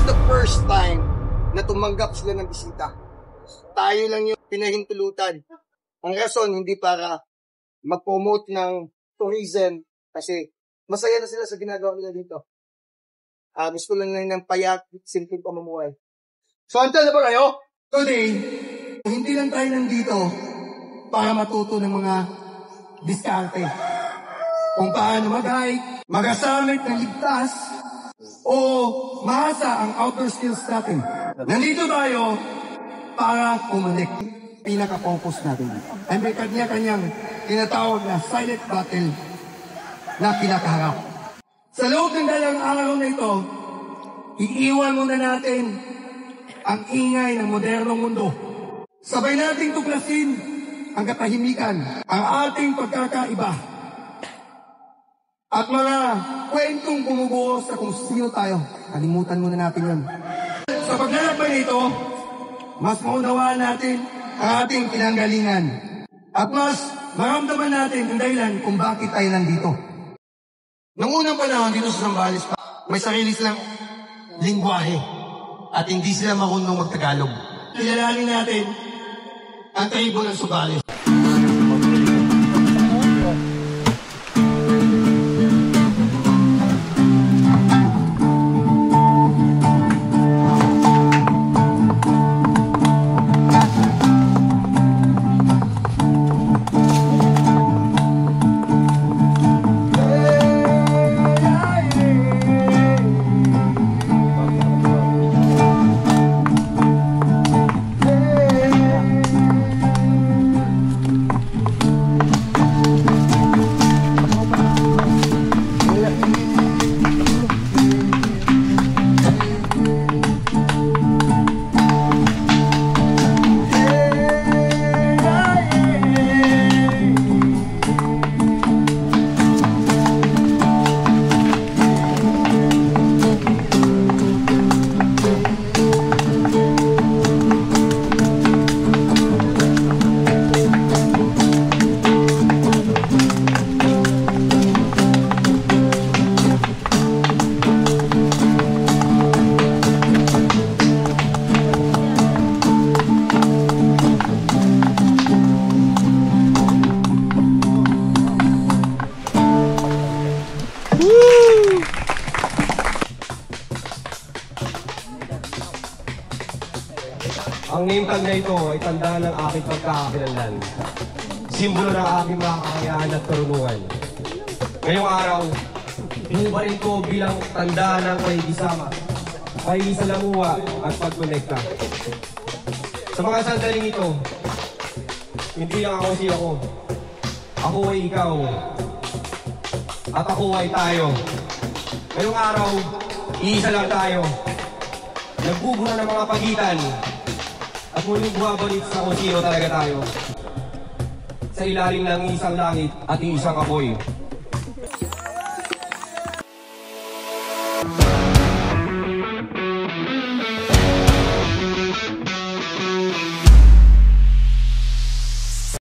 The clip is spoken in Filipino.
the first time na tumanggap sila ng bisita. Tayo lang yung pinahintulutan. Ang rason, hindi para mag-promote ng tourism kasi masaya na sila sa ginagawa nila dito. Gusto lang ng payak, simpleng pamumuhay. So, antal na ba kayo? Today, hindi lang tayo nandito para matuto ng mga diskarte. Kung paano mag-hike, mag-asamit ng ligtas, o mahasa ang outdoor skills natin. Nandito tayo para kumalik. Pinaka-focus natin. Ay may kanya-kanyang tinatawag na silent battle na kinakaharap. Sa loob ng dalang araw na ito, iiwan muna natin ang ingay ng modernong mundo. Sabay nating tuklasin ang katahimikan, ang ating pagkakaiba, at mga kwentong bumubuo sa kung sino tayo. Kalimutan muna natin yun. Sa paglalakbay na ito, mas maunawaan natin ang ating pinanggalingan. At mas maramdaman natin ang dahilan kung bakit tayo nandito. Nung unang panahon dito sa Zambales, may sarili silang lingwahe at hindi sila marunong magtagalog. Kilalanin natin ang tribo ng Zambales. Ang name tag na ito ay tanda ng aking pagkakakilanlan. Simbolo ng aking mga kakayahan at karunungan. Ngayong araw, inubarin ko bilang tanda ng pakigisama, pakikisalamuha at pagkonekta. Sa mga sandaling ito, hindi lang ako si ako. Ako ay ikaw. At ako ay tayo. Ngayong araw, iisa lang tayo. Nagbubura ng mga pagitan. At muling buhabalik sa kung sino talaga tayo. Sa ilalim ng isang langit at isang apoy.